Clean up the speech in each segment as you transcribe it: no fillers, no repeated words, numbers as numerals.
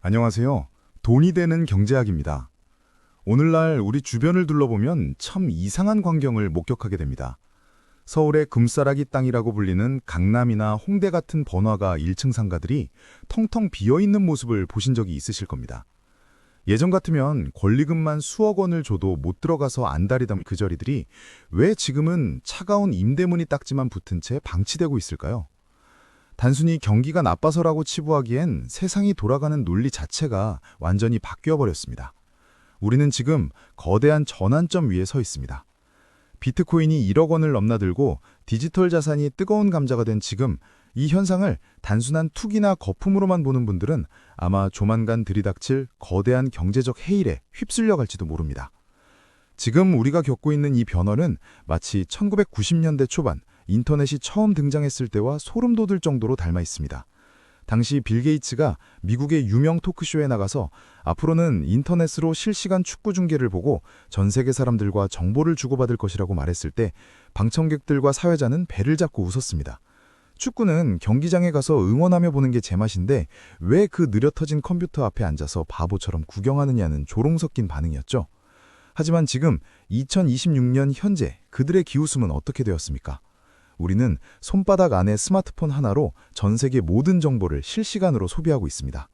안녕하세요. 돈이 되는 경제학입니다. 오늘날 우리 주변을 둘러보면 참 이상한 광경을 목격하게 됩니다. 서울의 금싸라기 땅이라고 불리는 강남이나 홍대 같은 번화가 1층 상가들이 텅텅 비어있는 모습을 보신 적이 있으실 겁니다. 예전 같으면 권리금만 수억 원을 줘도 못 들어가서 안달이던 그 자리들이 왜 지금은 차가운 임대문이 딱지만 붙은 채 방치되고 있을까요? 단순히 경기가 나빠서라고 치부하기엔 세상이 돌아가는 논리 자체가 완전히 바뀌어버렸습니다. 우리는 지금 거대한 전환점 위에 서 있습니다. 비트코인이 1억 원을 넘나들고 디지털 자산이 뜨거운 감자가 된 지금 이 현상을 단순한 투기나 거품으로만 보는 분들은 아마 조만간 들이닥칠 거대한 경제적 해일에 휩쓸려 갈지도 모릅니다. 지금 우리가 겪고 있는 이 변화는 마치 1990년대 초반 인터넷이 처음 등장했을 때와 소름 돋을 정도로 닮아 있습니다. 당시 빌 게이츠가 미국의 유명 토크쇼에 나가서 앞으로는 인터넷으로 실시간 축구 중계를 보고 전 세계 사람들과 정보를 주고받을 것이라고 말했을 때 방청객들과 사회자는 배를 잡고 웃었습니다. 축구는 경기장에 가서 응원하며 보는 게 제맛인데 왜 그 느려터진 컴퓨터 앞에 앉아서 바보처럼 구경하느냐는 조롱 섞인 반응이었죠. 하지만 지금 2026년 현재 그들의 기웃음은 어떻게 되었습니까? 우리는 손바닥 안에 스마트폰 하나로 전 세계 모든 정보를 실시간으로 소비하고 있습니다.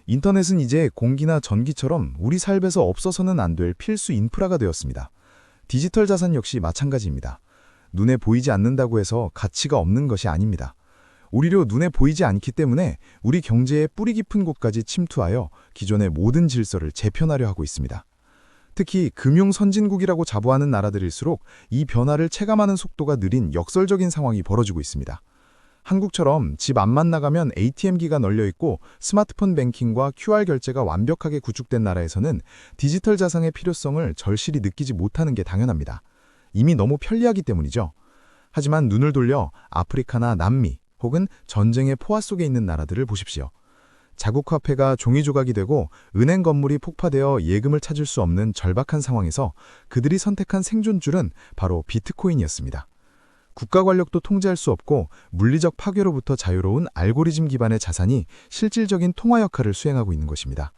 인터넷은 이제 공기나 전기처럼 우리 삶에서 없어서는 안 될 필수 인프라가 되었습니다. 디지털 자산 역시 마찬가지입니다. 눈에 보이지 않는다고 해서 가치가 없는 것이 아닙니다. 오히려 눈에 보이지 않기 때문에 우리 경제의 뿌리 깊은 곳까지 침투하여 기존의 모든 질서를 재편하려 하고 있습니다. 특히 금융 선진국이라고 자부하는 나라들일수록 이 변화를 체감하는 속도가 느린 역설적인 상황이 벌어지고 있습니다. 한국처럼 집 앞만 나가면 ATM기가 널려 있고 스마트폰 뱅킹과 QR 결제가 완벽하게 구축된 나라에서는 디지털 자산의 필요성을 절실히 느끼지 못하는 게 당연합니다. 이미 너무 편리하기 때문이죠. 하지만 눈을 돌려 아프리카나 남미 혹은 전쟁의 포화 속에 있는 나라들을 보십시오. 자국 화폐가 종이 조각이 되고 은행 건물이 폭파되어 예금을 찾을 수 없는 절박한 상황에서 그들이 선택한 생존줄은 바로 비트코인이었습니다. 국가 권력도 통제할 수 없고 물리적 파괴로부터 자유로운 알고리즘 기반의 자산이 실질적인 통화 역할을 수행하고 있는 것입니다.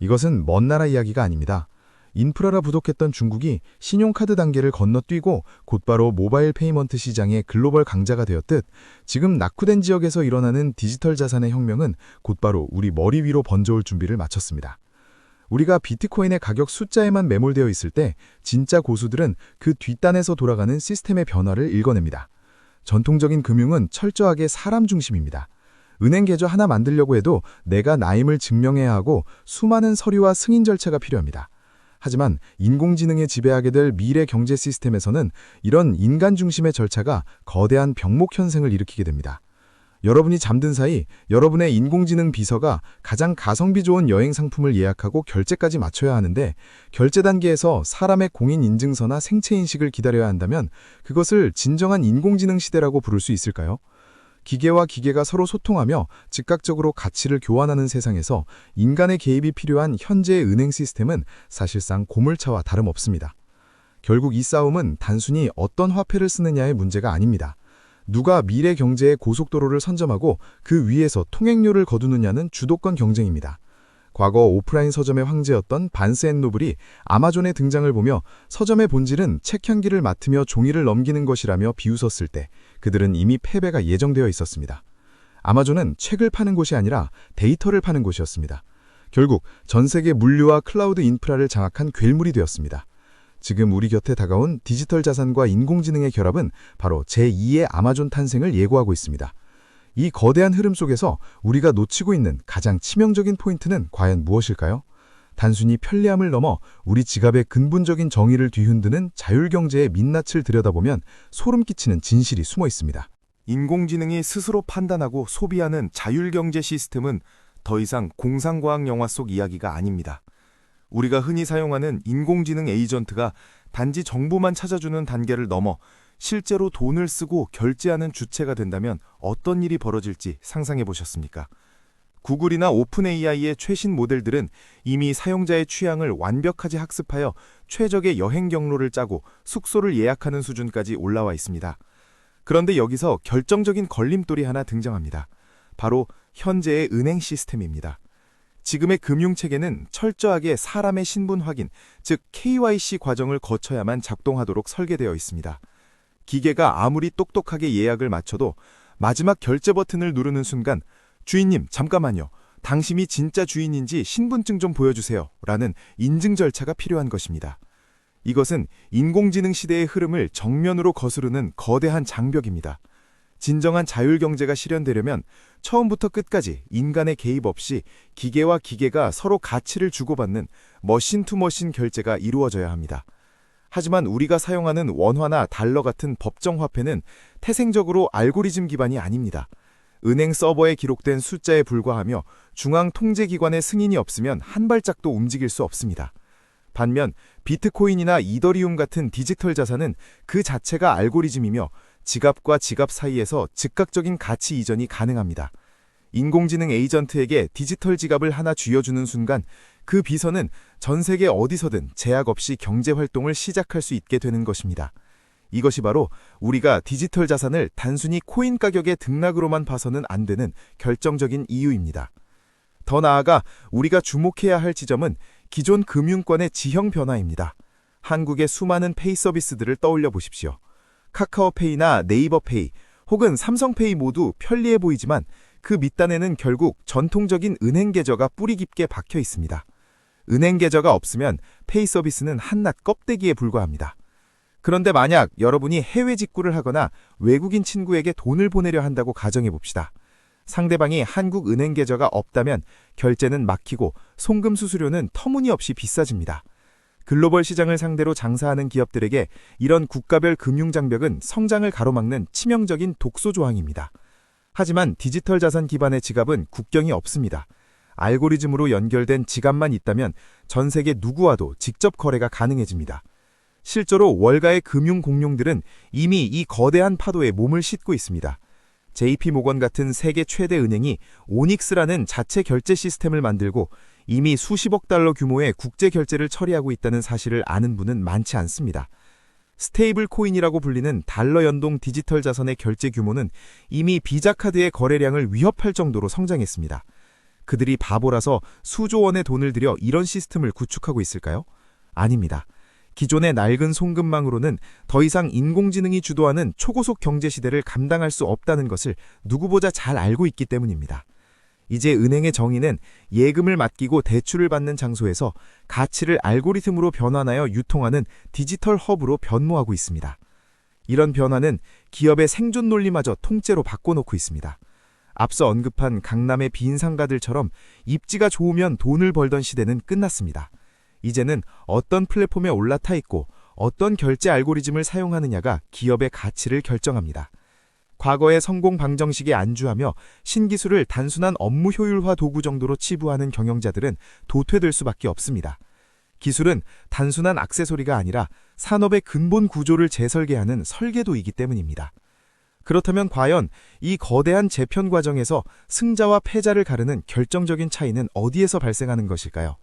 이것은 먼 나라 이야기가 아닙니다. 인프라라 부족했던 중국이 신용카드 단계를 건너뛰고 곧바로 모바일 페이먼트 시장의 글로벌 강자가 되었듯 지금 낙후된 지역에서 일어나는 디지털 자산의 혁명은 곧바로 우리 머리 위로 번져올 준비를 마쳤습니다. 우리가 비트코인의 가격 숫자에만 매몰되어 있을 때 진짜 고수들은 그 뒷단에서 돌아가는 시스템의 변화를 읽어냅니다. 전통적인 금융은 철저하게 사람 중심입니다. 은행 계좌 하나 만들려고 해도 내가 나임을 증명해야 하고 수많은 서류와 승인 절차가 필요합니다. 하지만 인공지능에 지배하게 될 미래 경제 시스템에서는 이런 인간 중심의 절차가 거대한 병목 현상을 일으키게 됩니다. 여러분이 잠든 사이 여러분의 인공지능 비서가 가장 가성비 좋은 여행 상품을 예약하고 결제까지 마쳐야 하는데 결제 단계에서 사람의 공인인증서나 생체인식을 기다려야 한다면 그것을 진정한 인공지능 시대라고 부를 수 있을까요? 기계와 기계가 서로 소통하며 즉각적으로 가치를 교환하는 세상에서 인간의 개입이 필요한 현재의 은행 시스템은 사실상 고물차와 다름없습니다. 결국 이 싸움은 단순히 어떤 화폐를 쓰느냐의 문제가 아닙니다. 누가 미래 경제의 고속도로를 선점하고 그 위에서 통행료를 거두느냐는 주도권 경쟁입니다. 과거 오프라인 서점의 황제였던 반스 앤 노블이 아마존의 등장을 보며 서점의 본질은 책 향기를 맡으며 종이를 넘기는 것이라며 비웃었을 때 그들은 이미 패배가 예정되어 있었습니다. 아마존은 책을 파는 곳이 아니라 데이터를 파는 곳이었습니다. 결국 전 세계 물류와 클라우드 인프라를 장악한 괴물이 되었습니다. 지금 우리 곁에 다가온 디지털 자산과 인공지능의 결합은 바로 제2의 아마존 탄생을 예고하고 있습니다. 이 거대한 흐름 속에서 우리가 놓치고 있는 가장 치명적인 포인트는 과연 무엇일까요? 단순히 편리함을 넘어 우리 지갑의 근본적인 정의를 뒤흔드는 자율경제의 민낯을 들여다보면 소름 끼치는 진실이 숨어 있습니다. 인공지능이 스스로 판단하고 소비하는 자율경제 시스템은 더 이상 공상과학 영화 속 이야기가 아닙니다. 우리가 흔히 사용하는 인공지능 에이전트가 단지 정보만 찾아주는 단계를 넘어 실제로 돈을 쓰고 결제하는 주체가 된다면 어떤 일이 벌어질지 상상해 보셨습니까? 구글이나 오픈 AI의 최신 모델들은 이미 사용자의 취향을 완벽하게 학습하여 최적의 여행 경로를 짜고 숙소를 예약하는 수준까지 올라와 있습니다. 그런데 여기서 결정적인 걸림돌이 하나 등장합니다. 바로 현재의 은행 시스템입니다. 지금의 금융체계는 철저하게 사람의 신분 확인, 즉 KYC 과정을 거쳐야만 작동하도록 설계되어 있습니다. 기계가 아무리 똑똑하게 예약을 맞춰도 마지막 결제 버튼을 누르는 순간 주인님 잠깐만요. 당신이 진짜 주인인지 신분증 좀 보여주세요. 라는 인증 절차가 필요한 것입니다. 이것은 인공지능 시대의 흐름을 정면으로 거스르는 거대한 장벽입니다. 진정한 자율경제가 실현되려면 처음부터 끝까지 인간의 개입 없이 기계와 기계가 서로 가치를 주고받는 머신-투-머신 결제가 이루어져야 합니다. 하지만 우리가 사용하는 원화나 달러 같은 법정 화폐는 태생적으로 알고리즘 기반이 아닙니다. 은행 서버에 기록된 숫자에 불과하며 중앙 통제기관의 승인이 없으면 한 발짝도 움직일 수 없습니다. 반면 비트코인이나 이더리움 같은 디지털 자산은 그 자체가 알고리즘이며 지갑과 지갑 사이에서 즉각적인 가치 이전이 가능합니다. 인공지능 에이전트에게 디지털 지갑을 하나 쥐어주는 순간 그 비서는 전 세계 어디서든 제약 없이 경제 활동을 시작할 수 있게 되는 것입니다. 이것이 바로 우리가 디지털 자산을 단순히 코인 가격의 등락으로만 봐서는 안 되는 결정적인 이유입니다. 더 나아가 우리가 주목해야 할 지점은 기존 금융권의 지형 변화입니다. 한국의 수많은 페이 서비스들을 떠올려 보십시오. 카카오페이나 네이버페이 혹은 삼성페이 모두 편리해 보이지만 그 밑단에는 결국 전통적인 은행 계좌가 뿌리 깊게 박혀 있습니다. 은행 계좌가 없으면 페이 서비스는 한낱 껍데기에 불과합니다. 그런데 만약 여러분이 해외 직구를 하거나 외국인 친구에게 돈을 보내려 한다고 가정해 봅시다. 상대방이 한국 은행 계좌가 없다면 결제는 막히고 송금 수수료는 터무니없이 비싸집니다. 글로벌 시장을 상대로 장사하는 기업들에게 이런 국가별 금융장벽은 성장을 가로막는 치명적인 독소 조항입니다. 하지만 디지털 자산 기반의 지갑은 국경이 없습니다. 알고리즘으로 연결된 지갑만 있다면 전 세계 누구와도 직접 거래가 가능해집니다. 실제로 월가의 금융 공룡들은 이미 이 거대한 파도에 몸을 싣고 있습니다. JP모건 같은 세계 최대 은행이 오닉스라는 자체 결제 시스템을 만들고 이미 수십억 달러 규모의 국제 결제를 처리하고 있다는 사실을 아는 분은 많지 않습니다. 스테이블 코인이라고 불리는 달러 연동 디지털 자산의 결제 규모는 이미 비자 카드의 거래량을 위협할 정도로 성장했습니다. 그들이 바보라서 수조 원의 돈을 들여 이런 시스템을 구축하고 있을까요? 아닙니다. 기존의 낡은 송금망으로는 더 이상 인공지능이 주도하는 초고속 경제 시대를 감당할 수 없다는 것을 누구보다 잘 알고 있기 때문입니다. 이제 은행의 정의는 예금을 맡기고 대출을 받는 장소에서 가치를 알고리즘으로 변환하여 유통하는 디지털 허브로 변모하고 있습니다. 이런 변화는 기업의 생존 논리마저 통째로 바꿔놓고 있습니다. 앞서 언급한 강남의 비인상가들처럼 입지가 좋으면 돈을 벌던 시대는 끝났습니다. 이제는 어떤 플랫폼에 올라타 있고 어떤 결제 알고리즘을 사용하느냐가 기업의 가치를 결정합니다. 과거의 성공 방정식에 안주하며 신기술을 단순한 업무 효율화 도구 정도로 치부하는 경영자들은 도태될 수밖에 없습니다. 기술은 단순한 액세서리가 아니라 산업의 근본 구조를 재설계하는 설계도이기 때문입니다. 그렇다면 과연 이 거대한 재편 과정에서 승자와 패자를 가르는 결정적인 차이는 어디에서 발생하는 것일까요?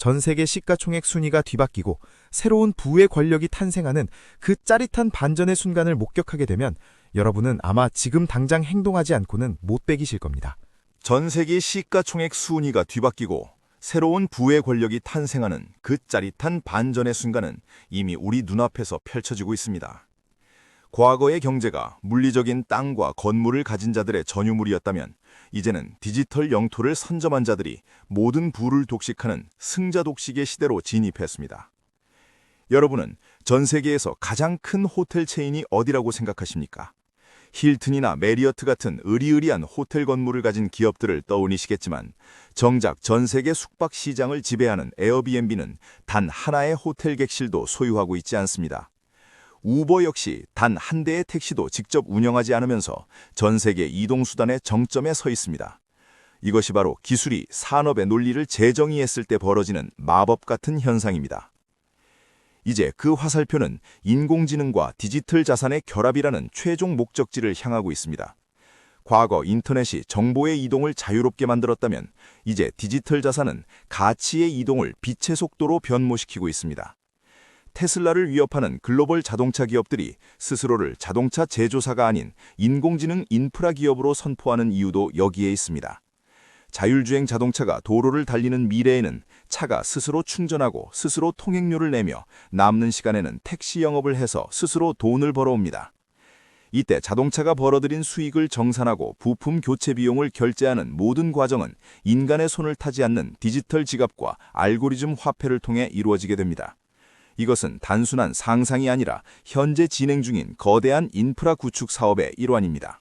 전 세계 시가총액 순위가 뒤바뀌고 새로운 부의 권력이 탄생하는 그 짜릿한 반전의 순간을 목격하게 되면 여러분은 아마 지금 당장 행동하지 않고는 못 베기실 겁니다. 전 세계 시가총액 순위가 뒤바뀌고 새로운 부의 권력이 탄생하는 그 짜릿한 반전의 순간은 이미 우리 눈앞에서 펼쳐지고 있습니다. 과거의 경제가 물리적인 땅과 건물을 가진 자들의 전유물이었다면 이제는 디지털 영토를 선점한 자들이 모든 부를 독식하는 승자 독식의 시대로 진입했습니다. 여러분은 전 세계에서 가장 큰 호텔 체인이 어디라고 생각하십니까? 힐튼이나 메리어트 같은 으리으리한 호텔 건물을 가진 기업들을 떠올리시겠지만 정작 전 세계 숙박 시장을 지배하는 에어비앤비는 단 하나의 호텔 객실도 소유하고 있지 않습니다. 우버 역시 단 한 대의 택시도 직접 운영하지 않으면서 전 세계 이동수단의 정점에 서 있습니다. 이것이 바로 기술이 산업의 논리를 재정의했을 때 벌어지는 마법 같은 현상입니다. 이제 그 화살표는 인공지능과 디지털 자산의 결합이라는 최종 목적지를 향하고 있습니다. 과거 인터넷이 정보의 이동을 자유롭게 만들었다면 이제 디지털 자산은 가치의 이동을 빛의 속도로 변모시키고 있습니다. 테슬라를 위협하는 글로벌 자동차 기업들이 스스로를 자동차 제조사가 아닌 인공지능 인프라 기업으로 선포하는 이유도 여기에 있습니다. 자율주행 자동차가 도로를 달리는 미래에는 차가 스스로 충전하고 스스로 통행료를 내며 남는 시간에는 택시 영업을 해서 스스로 돈을 벌어옵니다. 이때 자동차가 벌어들인 수익을 정산하고 부품 교체 비용을 결제하는 모든 과정은 인간의 손을 타지 않는 디지털 지갑과 알고리즘 화폐를 통해 이루어지게 됩니다. 이것은 단순한 상상이 아니라 현재 진행 중인 거대한 인프라 구축 사업의 일환입니다.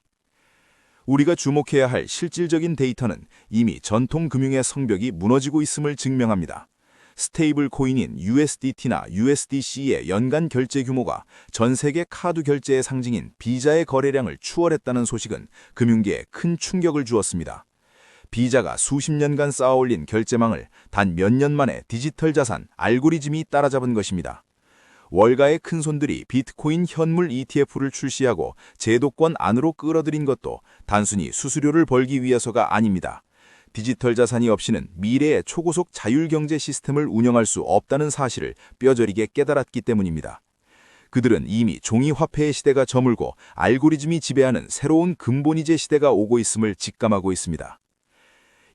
우리가 주목해야 할 실질적인 데이터는 이미 전통 금융의 성벽이 무너지고 있음을 증명합니다. 스테이블 코인인 USDT나 USDC의 연간 결제 규모가 전 세계 카드 결제의 상징인 비자의 거래량을 추월했다는 소식은 금융계에 큰 충격을 주었습니다. 비자가 수십 년간 쌓아올린 결제망을 단 몇 년 만에 디지털 자산 알고리즘이 따라잡은 것입니다. 월가의 큰손들이 비트코인 현물 ETF를 출시하고 제도권 안으로 끌어들인 것도 단순히 수수료를 벌기 위해서가 아닙니다. 디지털 자산이 없이는 미래의 초고속 자율경제 시스템을 운영할 수 없다는 사실을 뼈저리게 깨달았기 때문입니다. 그들은 이미 종이화폐의 시대가 저물고 알고리즘이 지배하는 새로운 근본이제 시대가 오고 있음을 직감하고 있습니다.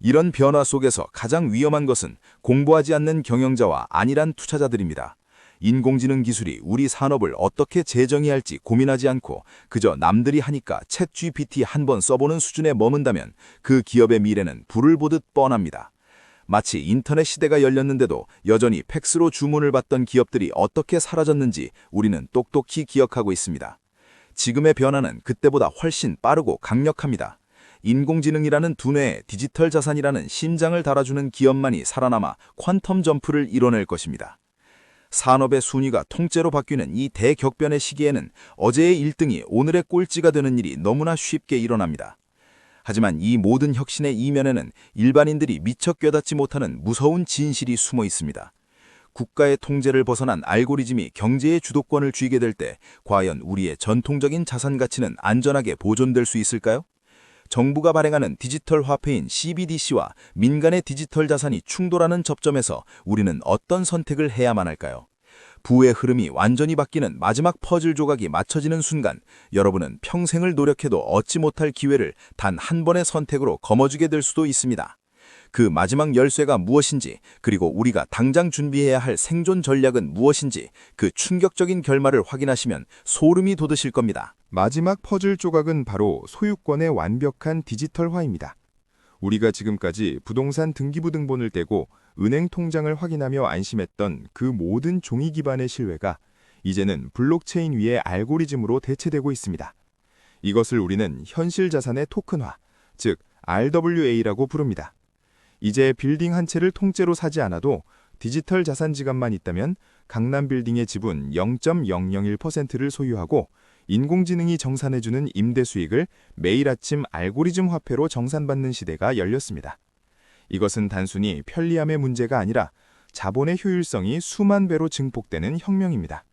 이런 변화 속에서 가장 위험한 것은 공부하지 않는 경영자와 안일한 투자자들입니다. 인공지능 기술이 우리 산업을 어떻게 재정의할지 고민하지 않고 그저 남들이 하니까 챗 GPT 한 번 써보는 수준에 머문다면 그 기업의 미래는 불을 보듯 뻔합니다. 마치 인터넷 시대가 열렸는데도 여전히 팩스로 주문을 받던 기업들이 어떻게 사라졌는지 우리는 똑똑히 기억하고 있습니다. 지금의 변화는 그때보다 훨씬 빠르고 강력합니다. 인공지능이라는 두뇌에 디지털 자산이라는 심장을 달아주는 기업만이 살아남아 퀀텀 점프를 이뤄낼 것입니다. 산업의 순위가 통째로 바뀌는 이 대격변의 시기에는 어제의 1등이 오늘의 꼴찌가 되는 일이 너무나 쉽게 일어납니다. 하지만 이 모든 혁신의 이면에는 일반인들이 미처 꿰닫지 못하는 무서운 진실이 숨어 있습니다. 국가의 통제를 벗어난 알고리즘이 경제의 주도권을 쥐게 될 때 과연 우리의 전통적인 자산 가치는 안전하게 보존될 수 있을까요? 정부가 발행하는 디지털 화폐인 CBDC와 민간의 디지털 자산이 충돌하는 접점에서 우리는 어떤 선택을 해야만 할까요? 부의 흐름이 완전히 바뀌는 마지막 퍼즐 조각이 맞춰지는 순간 여러분은 평생을 노력해도 얻지 못할 기회를 단 한 번의 선택으로 거머쥐게 될 수도 있습니다. 그 마지막 열쇠가 무엇인지, 그리고 우리가 당장 준비해야 할 생존 전략은 무엇인지 그 충격적인 결말을 확인하시면 소름이 돋으실 겁니다. 마지막 퍼즐 조각은 바로 소유권의 완벽한 디지털화입니다. 우리가 지금까지 부동산 등기부등본을 떼고 은행 통장을 확인하며 안심했던 그 모든 종이 기반의 신뢰가 이제는 블록체인 위의 알고리즘으로 대체되고 있습니다. 이것을 우리는 현실 자산의 토큰화, 즉 RWA라고 부릅니다. 이제 빌딩 한 채를 통째로 사지 않아도 디지털 자산 지갑만 있다면 강남 빌딩의 지분 0.001%를 소유하고 인공지능이 정산해주는 임대 수익을 매일 아침 알고리즘 화폐로 정산받는 시대가 열렸습니다. 이것은 단순히 편리함의 문제가 아니라 자본의 효율성이 수만 배로 증폭되는 혁명입니다.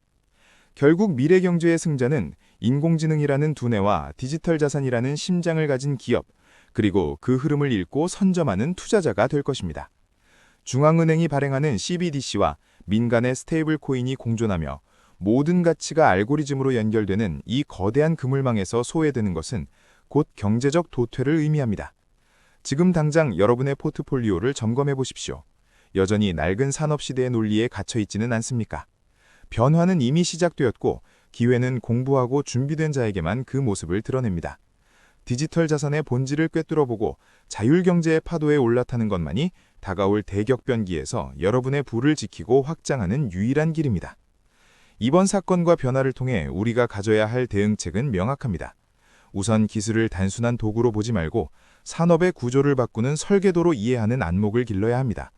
결국 미래 경제의 승자는 인공지능이라는 두뇌와 디지털 자산이라는 심장을 가진 기업, 그리고 그 흐름을 읽고 선점하는 투자자가 될 것입니다. 중앙은행이 발행하는 CBDC와 민간의 스테이블 코인이 공존하며 모든 가치가 알고리즘으로 연결되는 이 거대한 그물망에서 소외되는 것은 곧 경제적 도태를 의미합니다. 지금 당장 여러분의 포트폴리오를 점검해 보십시오. 여전히 낡은 산업시대의 논리에 갇혀 있지는 않습니까? 변화는 이미 시작되었고 기회는 공부하고 준비된 자에게만 그 모습을 드러냅니다. 디지털 자산의 본질을 꿰뚫어보고 자율경제의 파도에 올라타는 것만이 다가올 대격변기에서 여러분의 부를 지키고 확장하는 유일한 길입니다. 이번 사건과 변화를 통해 우리가 가져야 할 대응책은 명확합니다. 우선 기술을 단순한 도구로 보지 말고 산업의 구조를 바꾸는 설계도로 이해하는 안목을 길러야 합니다.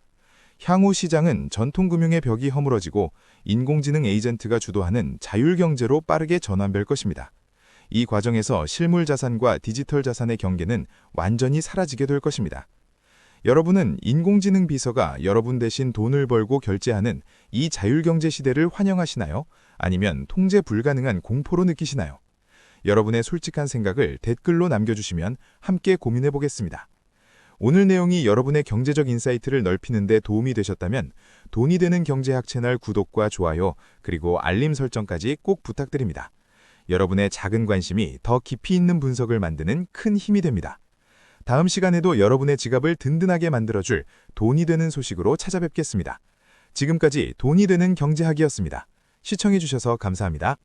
향후 시장은 전통금융의 벽이 허물어지고 인공지능 에이전트가 주도하는 자율경제로 빠르게 전환될 것입니다. 이 과정에서 실물 자산과 디지털 자산의 경계는 완전히 사라지게 될 것입니다. 여러분은 인공지능 비서가 여러분 대신 돈을 벌고 결제하는 이 자율경제 시대를 환영하시나요? 아니면 통제 불가능한 공포로 느끼시나요? 여러분의 솔직한 생각을 댓글로 남겨주시면 함께 고민해 보겠습니다. 오늘 내용이 여러분의 경제적 인사이트를 넓히는 데 도움이 되셨다면 돈이 되는 경제학 채널 구독과 좋아요, 그리고 알림 설정까지 꼭 부탁드립니다. 여러분의 작은 관심이 더 깊이 있는 분석을 만드는 큰 힘이 됩니다. 다음 시간에도 여러분의 지갑을 든든하게 만들어줄 돈이 되는 소식으로 찾아뵙겠습니다. 지금까지 돈이 되는 경제학이었습니다. 시청해주셔서 감사합니다.